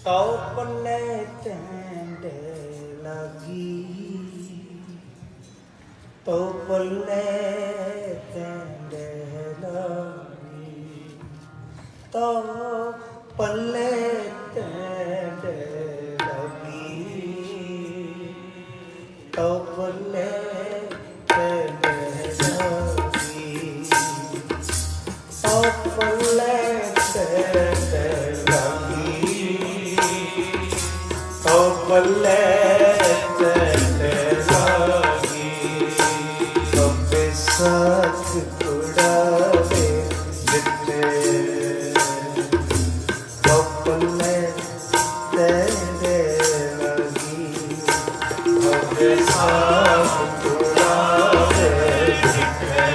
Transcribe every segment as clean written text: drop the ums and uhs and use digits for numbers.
तो पल्ले टेंड लगी, तो पल्ले टेंड लगी, तो पल्ले टेंड लगी, तो पल्ले टेंड लगी, तो पल्ले टेंड लगी, तो पल्ले साथ उड़ावे लिटे, तो पल्ले तेरे लगी, तो साथ उड़ावे लिटे,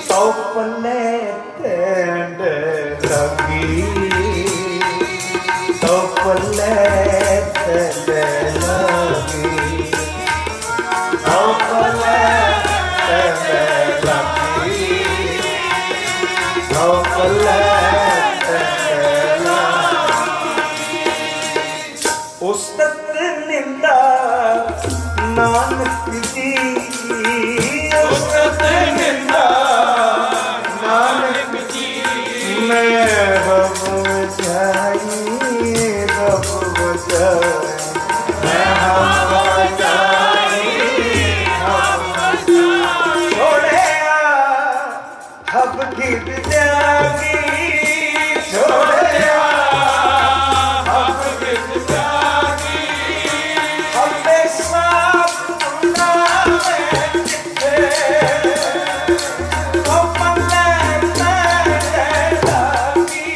तो पल्ले तेरे लगी, तो साथ उड़ावे लिटे, तो पल्ले उस्तत निंदा नानक जी, उस्तत निंदा नानक जी, मैं रब बचाई, रब बचाई, मैं रब बचाई, रब बचाई, छोड़े हब गिर जागी, छोड़े हब गिर जागी, हमेशा उड़ावे लिटे, तो पल्ले तेरे लगी,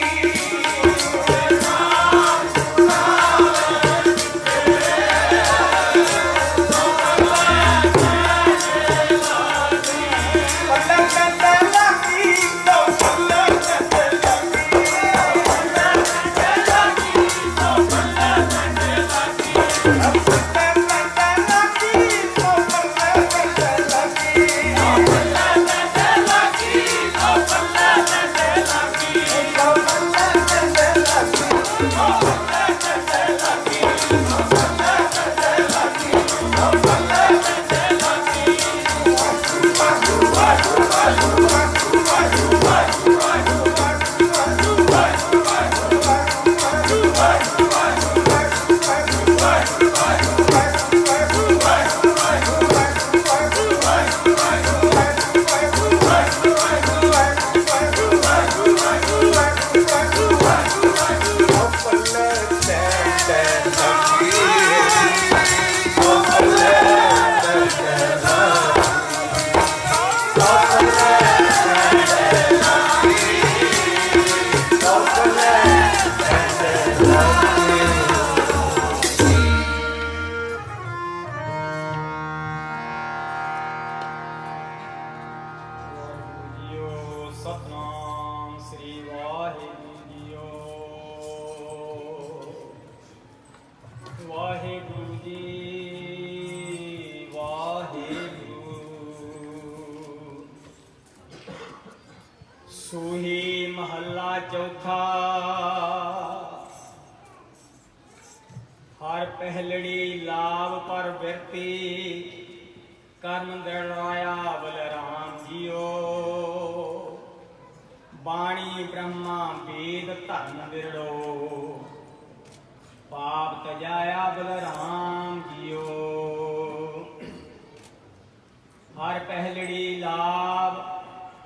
सतनाम श्री वाहिगुरु जीओ, वाहिगुरु जी वाहिगुरु। सूही महला चौथा, हर पहलड़ी लाभ पर व्यक्ति, कर्म दृढ़ाया बलराम जियो, बाणी ब्रह्मा वेद धर्म दृढ़ो, पाप तजाया बलराम जियो। हर पहलड़ी लाभ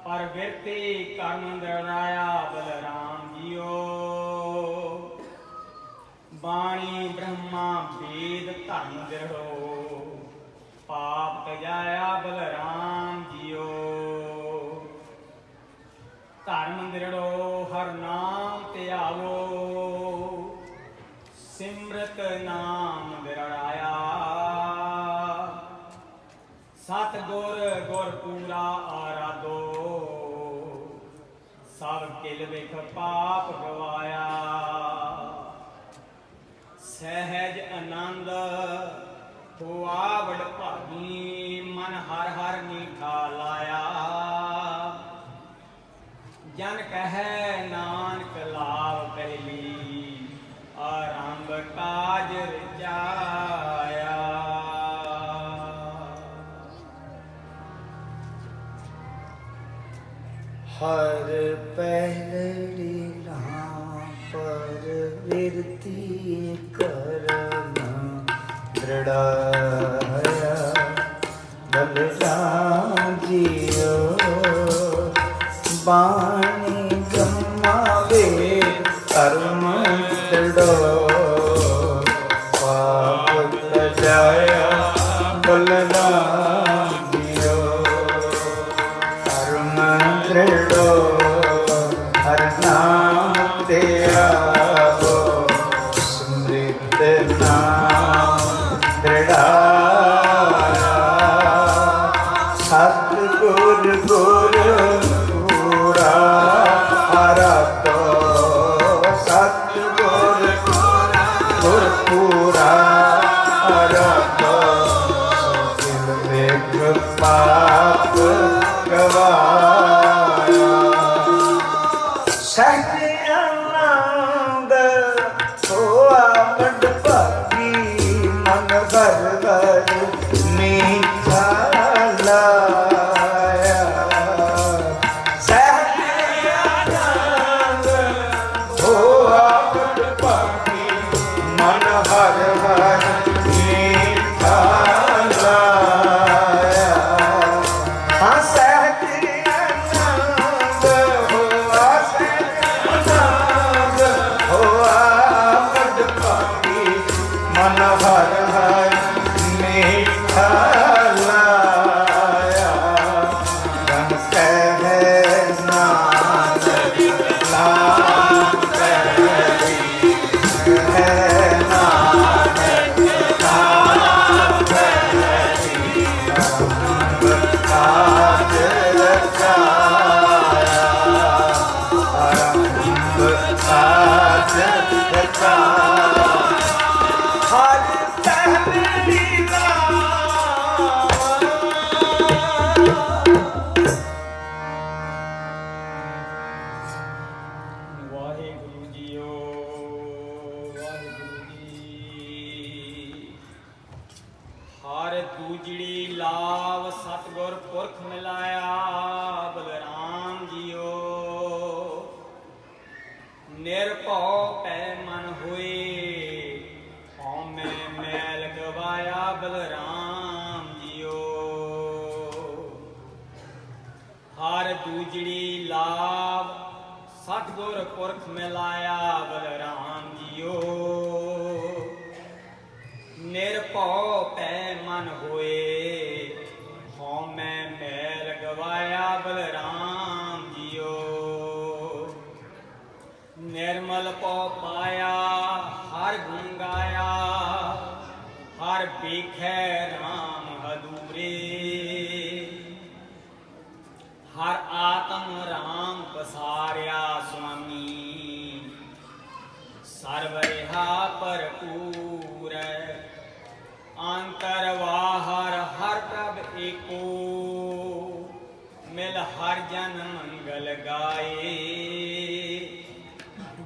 पर व्यक्ति, कर्म दृढ़ाया बलराम जियो, बाणी ब्रह्मा वेद धर्म दृढ़ो, पाप तजाया बलराम जियो। धर्म दृढ़ो हर नाम त्यागो, सिम ਸੁਨਤ ਨਾਮ ਵਿਰੜਾਇਆ। ਸਤ ਗੁਰ ਗੁਰ ਪੂਰਾ ਆਰਾਧੋ, ਸਭ ਕਿਲ ਵਿਖ ਪਾਪ ਗਵਾਇਆ। ਸਹਿਜ ਆਨੰਦ ਹੋਆ ਵਡ ਭਾਗੀ, ਮਨ ਹਰ ਹਰ ਮੀਠਾ ਲਾਇਆ। ਜਨ ਕਹੈ ਨਾਨਕ ਲਾਭ ਪਹਿਲੀ, ਆਰੰਭ ਕਾਜ ਰਚਾਇਆ। ਹਰ ਪਹਿਲੜੀ ਲਾਂ ਪਰ ਵਿਰਤੀ ਕਰਨਾ ਦ੍ਰਿੜਾਇਆ। ਬਲਰਾਮ ਜੀਓ ਬਾਣੀ ਗਮਾਵੇ ਧਰਮ ਦ੍ਰਿੜੋ, ਪਾਪ ਤਜਾਇਆ ਬਲਰਾਮ ਜੀਓ ਧਰਮ ਦ੍ਰਿੜੋ। ਹਰ ਨਾਮ ਤੇ ਆਵੋ ਸਮ੍ਰਿਤ ਨਾਮ ਦ੍ਰਿੜਾਇਆ। ਸਤ ਗੁਰ ਗੁਰ ਪੂਰਾ ਆਰਾਧੋ, ਸਤ ਗੁਰ ਗੁਰ ਪੂਰਾ ਆਰਾਧੋ। ਕਿਲ ਵਿਖ ਪਾਪ ਗਵਾਇਆ। ਸਹਿਜ ਆਨੰਦ ਹੋਆ ਵਡ ਭਾਗੀ, ਮਨ ਭਰ ਭਰ ਮੀਠਾ ਲਾਇਆ। ਸਹਿਜ ਆਨੰਦ ਹੋਆ ਵਡ ਭਾਗੀ, ਮਨ ਹਰ ਹਰ ਮੀਠਾ ਲਾਇਆ। ਹਾਂ ਸਹਿਜ ਆਨੰਦ ਹੋਆ, ਸਹਿਜ ਆਨੰਦ ਹੋਆ ਵਡ ਭਾਗੀ, ਮਨ ਹਰ ਹਰ ਮੀਠਾ ਲਾਇਆ। ਜਨ ਕਹੈ ਨਾਨਕ ਲਾਭ ਪਹਿਲੀ, ਕਹੈ ਨਾਨਕ ਲਾਭ ਪਹਿਲੀ, ਆਰੰਭ ਕਾਜ ਰਚਾਇਆ। ਆਰੰਭ ਕਾਜ ਰਚਾਇਆ। ਹਰ ਪਹਿਲੀ ਲਾਂ ਵਾਹਿਗੁਰੂ ਜੀਓ, ਵਾਹਿਗੁਰੂ ਜੀ। ਹਰ ਦੂਜੜੀ ਲਾਭ ਸਤਿਗੁਰ ਪੁਰਖ ਮਿਲਾਇਆ। ਬਲਰਾਮ ਜੀਓ ਨਿਰਭਉ ਪੈ ਮਨ ਹੋਏ, ਹਉਮੈ ਮੈਲ ਗਵਾਇਆ। ਬਲਰਾਮ ਜੀਓ ਹਰ ਦੂਜੜੀ ਲਾਭ ਸਤਿਗੁਰ ਪੁਰਖ ਮਿਲਾਇਆ। ਬਲਰਾਮ ਜੀਓ ਨਿਰਭਉ ਪੈ ਮਨ ਹੋਏ, ਹਉਮੈ ਮੈਲ ਗਵਾਇਆ। ਬਲਰਾਮ ਜੀਓ ਨਿਰਮਲ ਪਉ ਪਾਇਆ, ਹਰ ਗੁਣ ਗਾਇਆ। ਹਰ ਵੇਖੈ ਰਾਮ ਹਦੂਰੇ, ਹਰ ਆਤਮ ਰਾਮ ਪਸਾਰਿਆ। ਸੁਆਮੀ ਸਰਬ ਰਿਹਾ ਭਰਪੂਰ, ਅੰਤਰ ਬਾਹਰ ਹਰ ਪ੍ਰਭ ਏਕੋ। ਮਿਲ ਹਰ ਜਨ ਮੰਗਲ ਗਾਏ,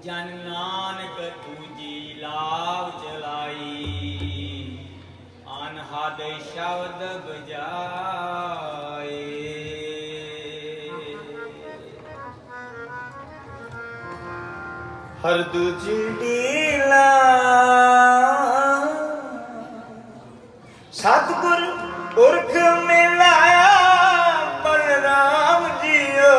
ਜਨ ਨਾਨਕ ਦੂਜੀ ਲਾਭ ਚਲਾਈ। ਅਨਹਦ ਸ਼ਬਦ ਬਜਾਏ। ਹਰ ਦੂਜੜੀ ਲਾਂ ਸਤਿਗੁਰ ਪੁਰਖ ਮਿਲਾਇਆ। ਬਲਰਾਮ ਜੀਓ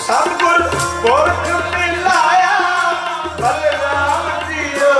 ਸਤਿਗੁਰ ਪੁਰਖ ਮਿਲਾਇਆ। ਬਲਰਾਮ ਜੀਓ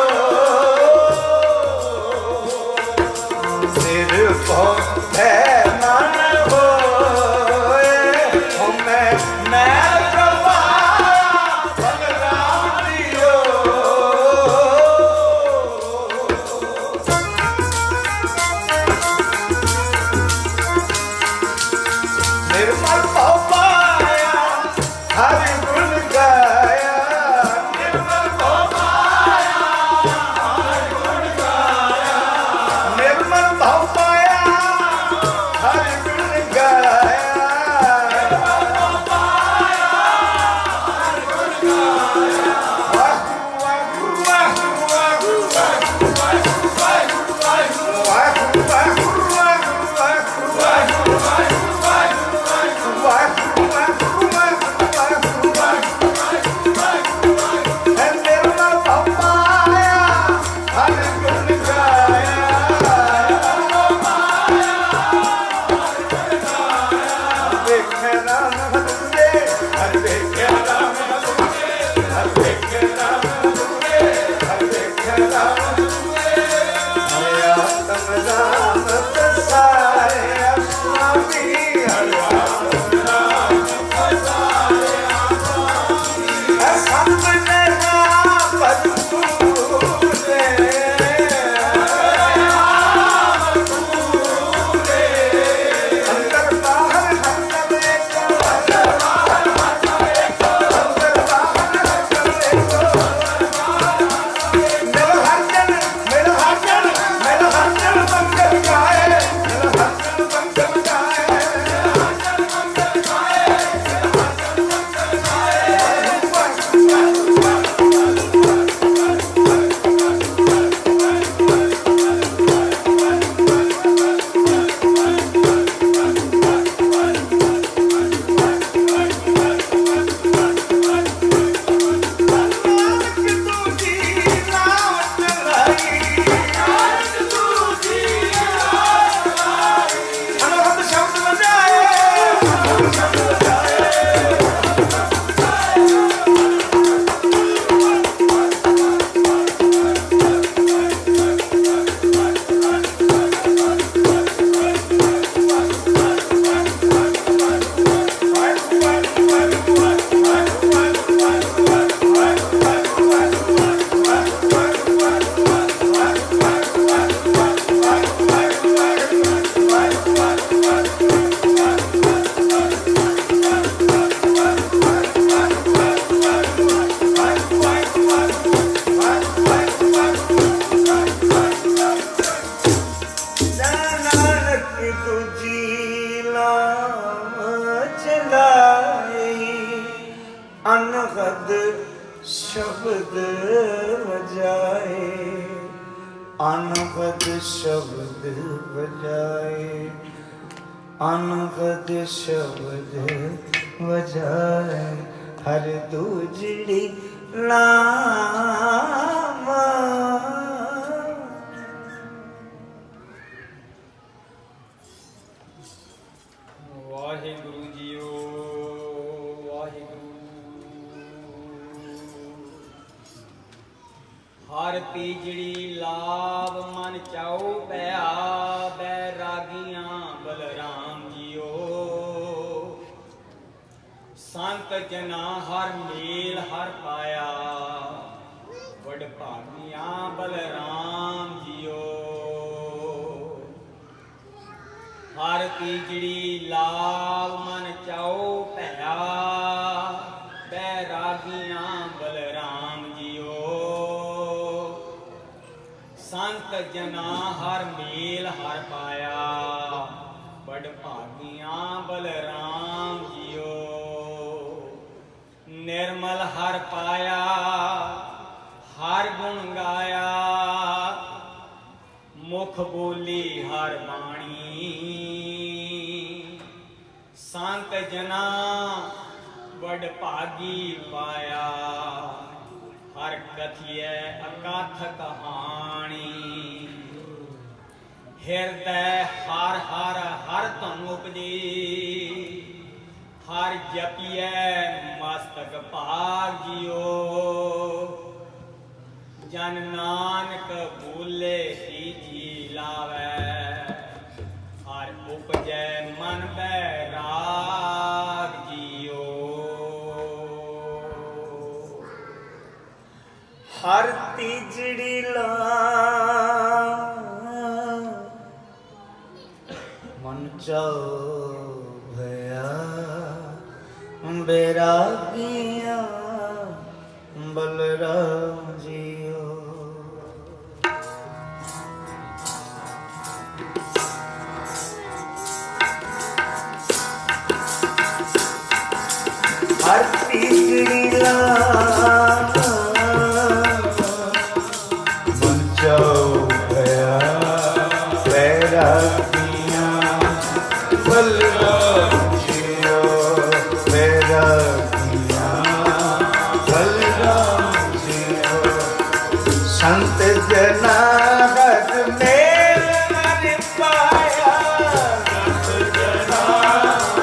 शब्द बजाए, अनहद शब्द बजाए, अनहद शब्द बजाए, हर दूजड़ी नाम। ਵਾਹਿਗੁਰੂ ਜੀਓ ਵਾਹਿਗੁਰੂ। ਹਰ ਤੀਜੜੀ ਲਾਭ ਮਨ ਚਾਉ ਪਿਆ, ਬੈਰਾਗੀਆਂ ਬਲਰਾਮ ਜੀਓ। ਸੰਤ ਜਨਾ ਹਰ ਮੇਲ ਹਰ ਪਾਇਆ, ਵਡਭਾਗੀਆਂ ਬਲਰਾਮ ਜੀਓ। ਹਰ ਤੀਜੜੀ ਲਾਭ ਮਨ ਚਾਉ ਭਇਆ, ਬੈਰਾਗੀਆਂ ਬਲਰਾਮ ਜੀਓ। ਸੰਤ ਜਨਾ ਹਰ ਮੇਲ ਹਰ ਪਾਇਆ, ਵਡਭਾਗੀਆਂ ਬਲਰਾਮ ਜੀਓ। ਨਿਰਮਲ ਹਰ ਪਾਇਆ, ਹਰ ਗੁਣ ਗਾਇਆ, ਮੁਖ ਬੋਲੀ ਹਰ ਬਾਣੀ। ਸੰਤ ਜਨਾ ਵਡਭਾਗੀ ਪਾਇਆ, ਹਰ ਕਥਿਐ ਅਕਥ ਕਹਾਣੀ। ਹਿਰਦੈ ਹਰ ਹਰ ਹਰ ਧਨ ਉਪਜੀ, ਹਰ ਜਪੀਐ ਮਸਤਕ ਭਾਗ ਜੀਓ। ਜਨ ਨਾਨਕ ਬੋਲੇ ਹੀ ਜੀ ਲਾਵੈ, ਹਰ ਉਪਜੈ ਮਨ ਬੈਰਾਗ ਜੀਓ। हर तीजड़ी ला मन चाओ भया, बैरागिया बलराम जियो। हर तीजड़ी ला संत जना हर मेल हर पाया, संत जना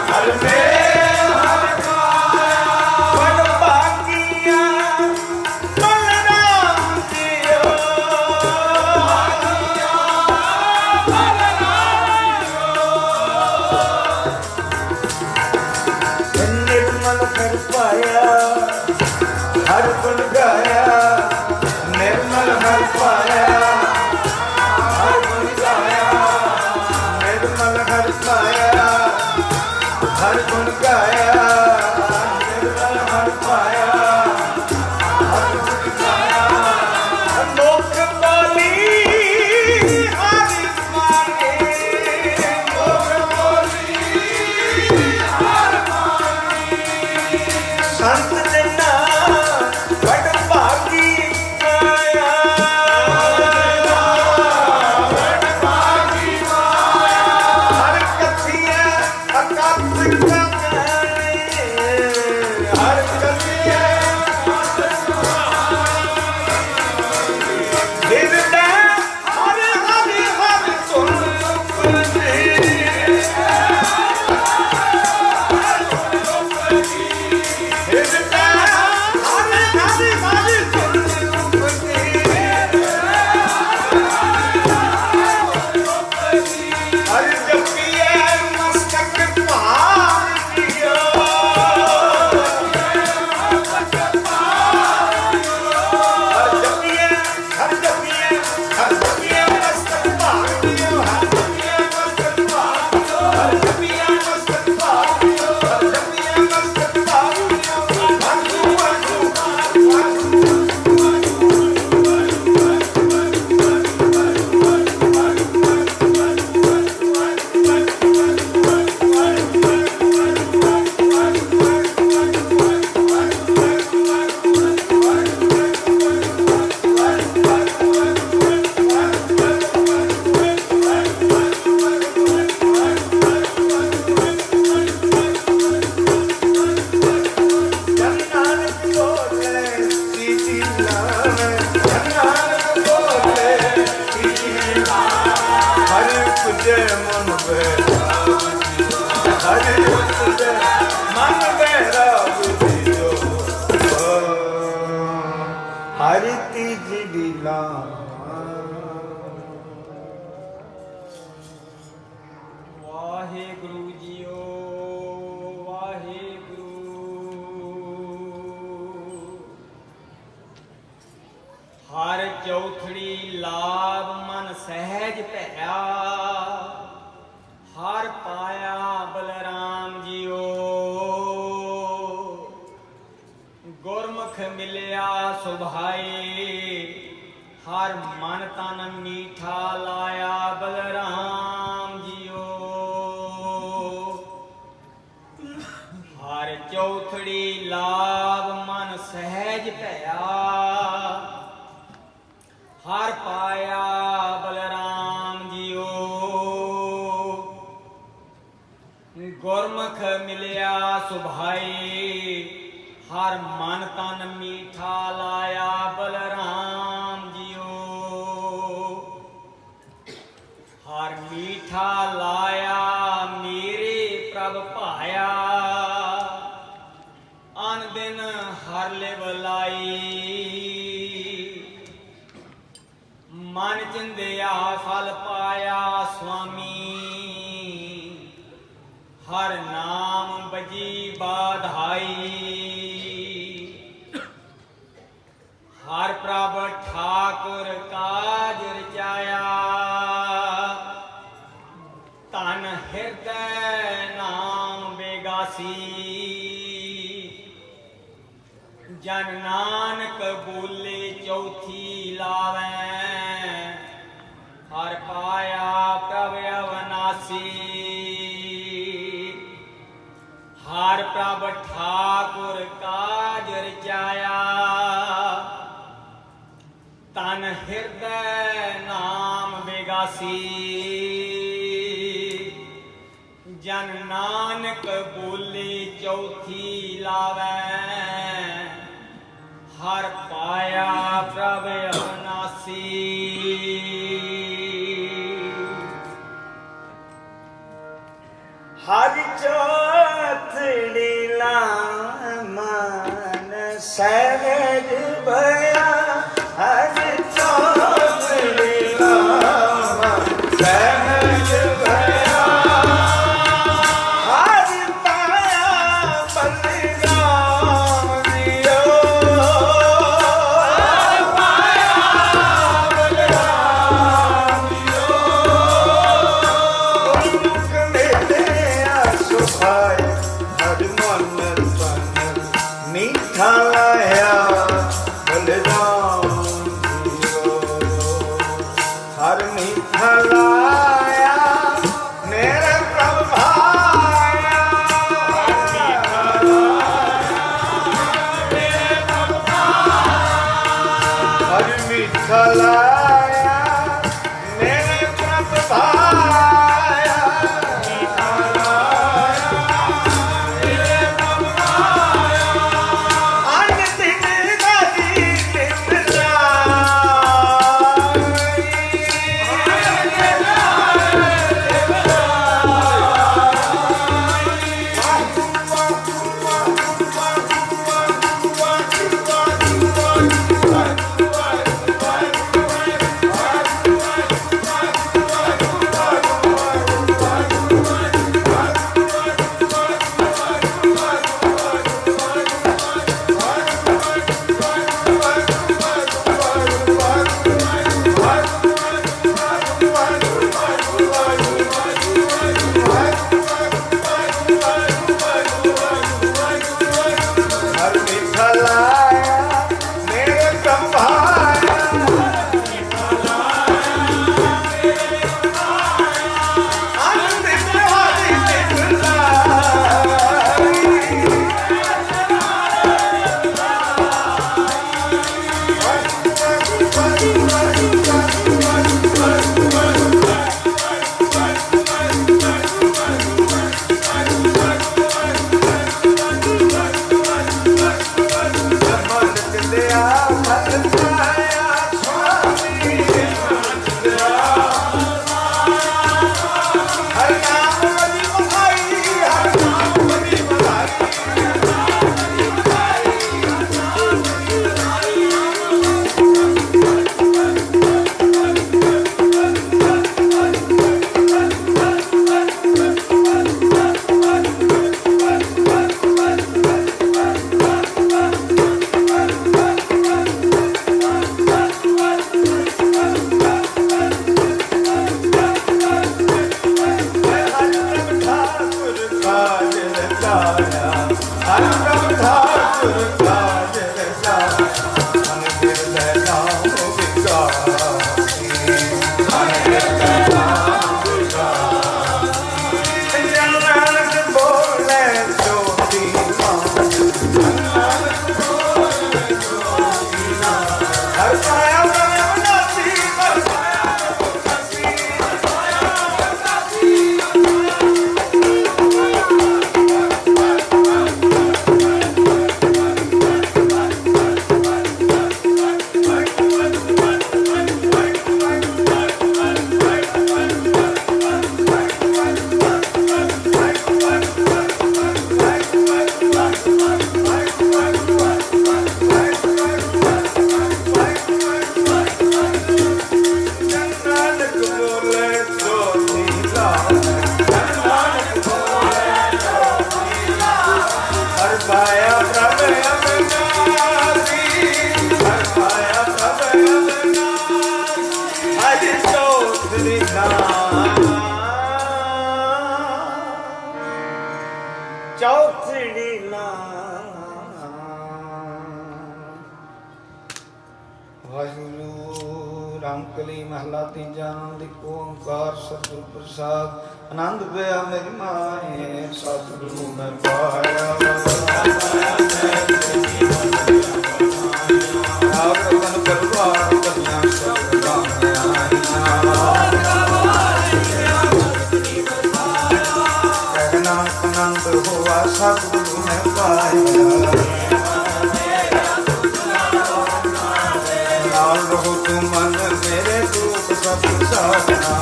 हर मेल हर पाया, वडभागिया बलराम जियो। निर्मल हर पाया, हर गुण गाया, निर्मल हर पाया, ਹਰ ਤੀਜੀ ਲਾ ਵਾਹਿਗੁਰੂ ਜੀਓ ਵਾਹਿਗੁਰੂ। ਹਰ ਚੌਥੜੀ ਲਾਭ ਮਨ ਸਹਿਜ ਭਇਆ, ਹਰ ਪਾਇਆ ਬਲਰਾਮ ਜੀਓ। ਗੁਰਮੁਖ ਮਿਲਿਆ ਸੁਭਾਏ, ਹਰ ਮਨ ਤਨ ਮੀਠਾ ਲਾਇਆ ਬਲਰਾਮ ਜੀਓ। ਹਰ ਚੌਥੜੀ ਲਾਭ ਮਨ ਸਹਿਜ ਭਇਆ, ਹਰ ਪਾਇਆ ਬਲਰਾਮ ਜੀਓ। ਗੁਰਮੁਖ ਮਿਲਿਆ ਸੁਭਾਏ, ਹਰ ਮਨ ਤਨ ਮੀਠਾ ਲਾਇਆ ਬਲਰਾਮ ਜੀਓ। ਹਰ ਮੀਠਾ ਲਾਇਆ ਮੇਰੇ ਪ੍ਰਭ ਭਾਇਆ, ਅਨ ਦਿਨ ਹਰ ਲਿਵ ਲਾਈ। ਮਨ ਚਿੰਦਿਆ ਫਲ ਪਾਇਆ ਸੁਆਮੀ, ਹਰ ਨਾਮ ਬਜੀ ਬਾਧਾਈ। ਹਰ ਪ੍ਰਭ ਠਾਕੁਰ ਕਾਜ ਰਚਾਇਆ, ਤਨ ਹਿਰਦੈ ਨਾਮ ਬੇਗਾਸੀ। ਜਨ ਨਾਨਕ ਬੋਲੇ ਚੌਥੀ ਲਾਵੈ, ਹਰ ਪਾਇਆ ਪ੍ਰਭ ਅਵਨਾਸੀ। ਹਰ ਪ੍ਰਭ ਠਾਕੁਰ ਕਾਜ ਰਚਾਇਆ, ਤਨ ਹਿਰਦੈ ਨਾਮ ਬੇਗਾਸੀ। ਜਨ ਨਾਨਕ ਬੋਲੇ ਚੌਥੀ ਲਾਵੈ, ਹਰ ਪਾਇਆ ਪ੍ਰਭ ਅਵਨਾਸੀ। ਹਰ ਚੌਥੜੀ ਲਾ ਮਨ ਸਹਿਜ ਭਇਆ, ਹਰ ਚੌਥੜੀ ਲਾ ਮਨ ਸਹਿਜ ਭਇਆ, ਹਰ ਪਾਇਆ ਬਲਰਾਮ ਜੀਓ। ਹਰ ਪਾਇਆ ਬਲਰਾਮ ਜੀਓ। ਗੁਰਮੁਖ ਮਿਲਿਆ ਸੁਭਾਏ, ਹਰ ਮਨ ਤਨ ਮੀਠਾ ਲਾਇਆ ਬਲਰਾਮ ਜੀਓ। ਹਰ ਮੀਠਾ ਲਾਇਆ ਮੇਰੇ ਪ੍ਰਭ ਭਾਇਆ, ਹਰ ਮੀਠਾ ਲਾਇਆ ਮੇਰੇ ਪ੍ਰਭ ਭਾਇਆ। ਅੰਨ ਦਿਨ ਗਾਦੀ ਨਿਤਰਾਈ, ਚੌਥੜੀ ਨਾ ਵਾਹਿਗੁਰੂ ਰਾਮਕਲੀ ਮਹਲਾ ਤੀਜਾ ਆਨੰਦ ਓੰਕਾਰ ਸਤਿਗੁਰ ਪ੍ਰਸਾਦ ਆਨੰਦ ਪਿਆ ਮੇਰੀ ਮਾਏ ਸਤਿਗੁਰੂ ਮੈਂ ਪਾਇਆ ਆਪ ਰਤਨ ਪਰਵਾਰ ਕਲਿਆਂ ਸਭ ਕਹਿਣਾ ਆਨੰਦ ਹੋਆ ਸਤਿਗੁਰੂ ਮੈਂ ਪਾਇਆ ਨਾਲ ਰਹੋ ਤੂੰ ਮਨ ਮੇਰੇ ਦੁੱਖ ਸਭ ਸਾਧਨਾ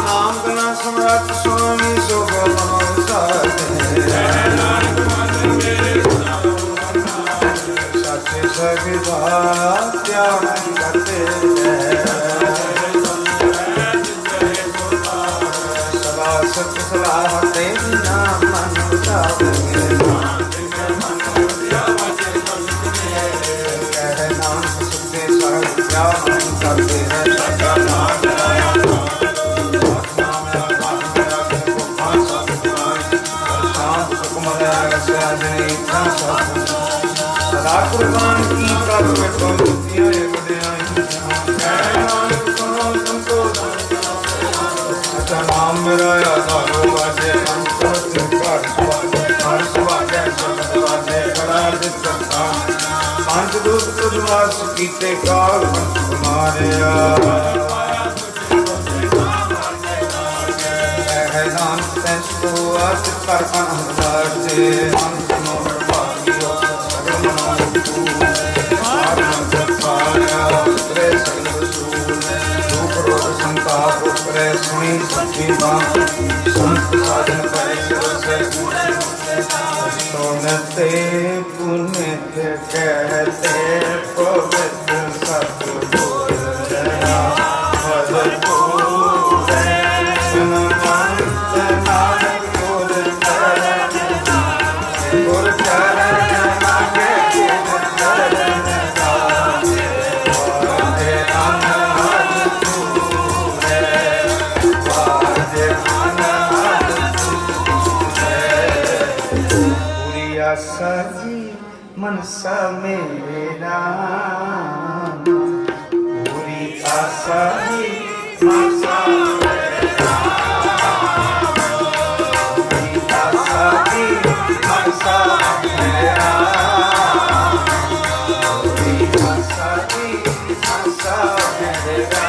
ਨਾਮ ਗਣਾ ਸਮਰੱਥ ਸੁਆਮੀ ਸੋ ਗੋਬਿੰਦ ਸਾਧੇ ਸੱਚੇ ਸਗਦਾ ਧਿਆਨ ਕਰਤੇ ਸਦਾ ਸਤ ਸਲਾਹ ਤੇ ਨਾਮ ਮਨ ਸਾਧੇ करते हैं सदा नाम शांत सुखमय सदा कुर्बान की कर बैठो दुनिया अच्छा नाम मेरा आधारो बाजे पंच दूत तुझ वास कीते काल मारिया है नानक तैस को आस कर अनहदार से अंत मोर भागियो सगल मनो तू आर मंत्र पाया उतरे सगल वसूल रूप रोग संताप उतरे सुनी सच्ची बात संत साधन करे सिर सोनते पुण्य कहते पवित्र सतगुर दया भजपूर सुनवंत नानक गुर चरण गुर चरण लागे चरण दासे बाजे अनहद तूरे बाजे अनहद तूरे आशा जी मनसा मेरा पूरी आशा जी मनसा मेरा पूरी आशा जी मनसा मेरा पूरी आशा जी मनसा मेरा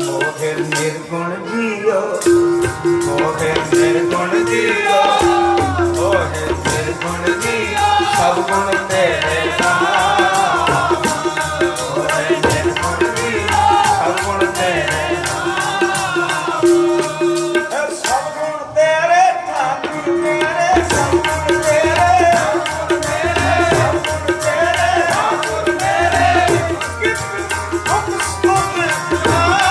मोहे निर्गुण जियो मोहे निर्गुण जियो मोहे निर्गुण जियो सब गुण तेरे मोहे निर्गुण जियो सब गुण तेरे सब गुण तेरे ठाकुर तेरे सब गुण तेरे सब गुण तेरे ठाकुर तेरे मुख सुख आई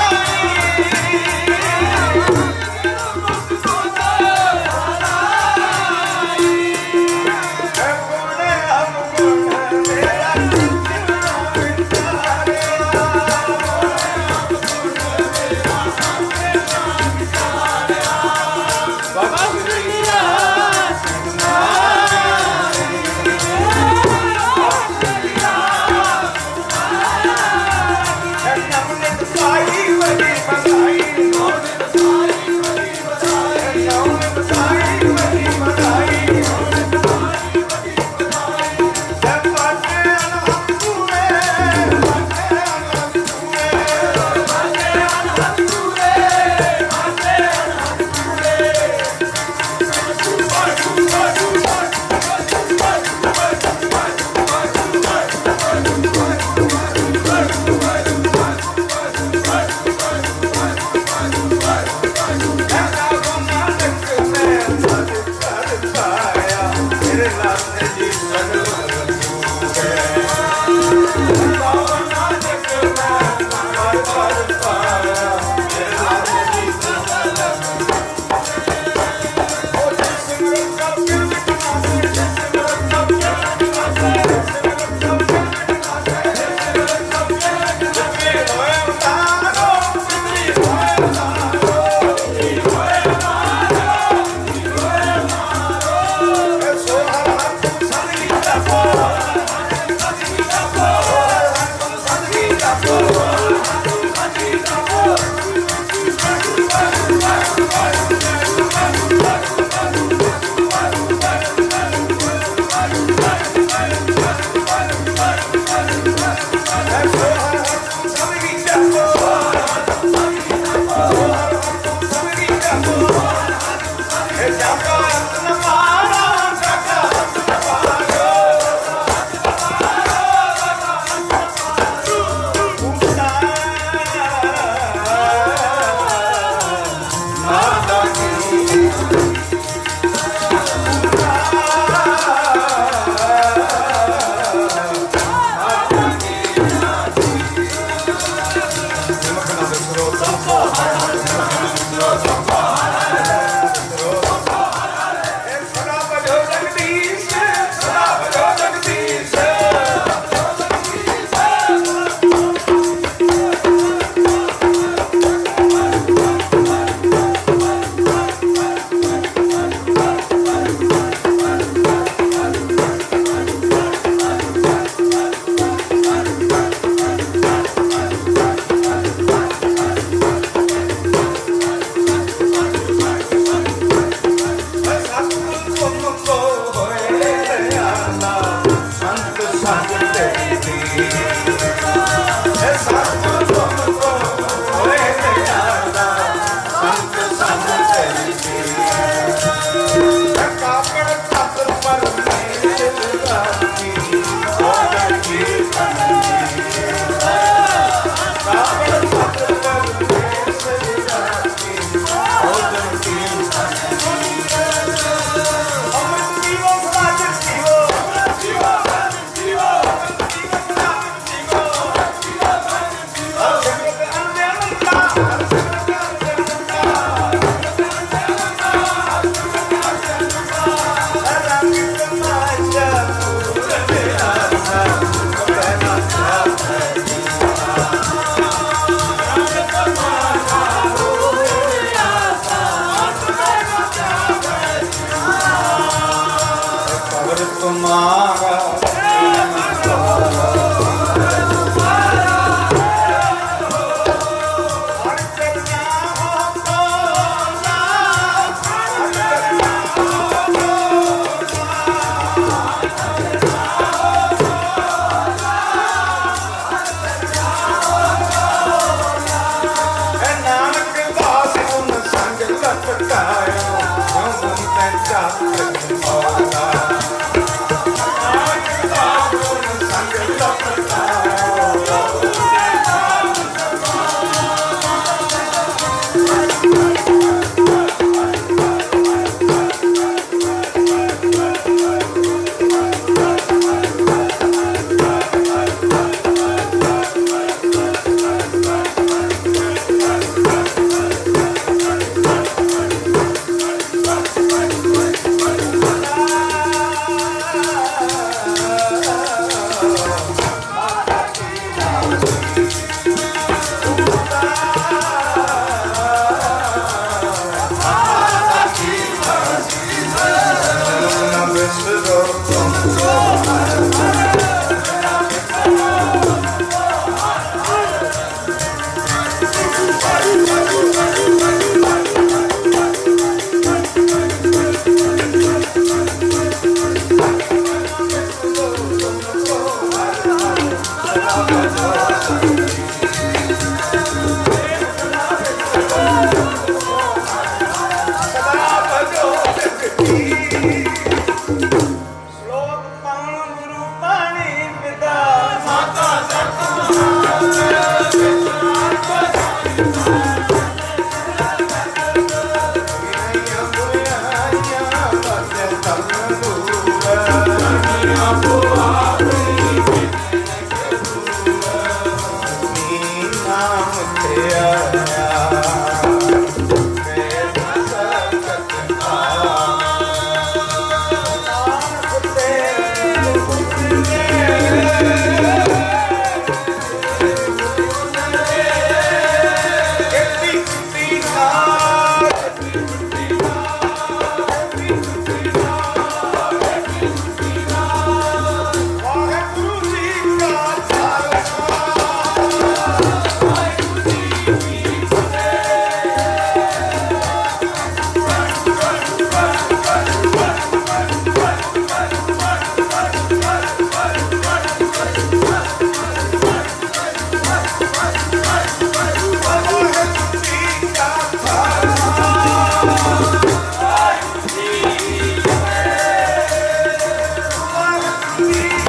ਕੀ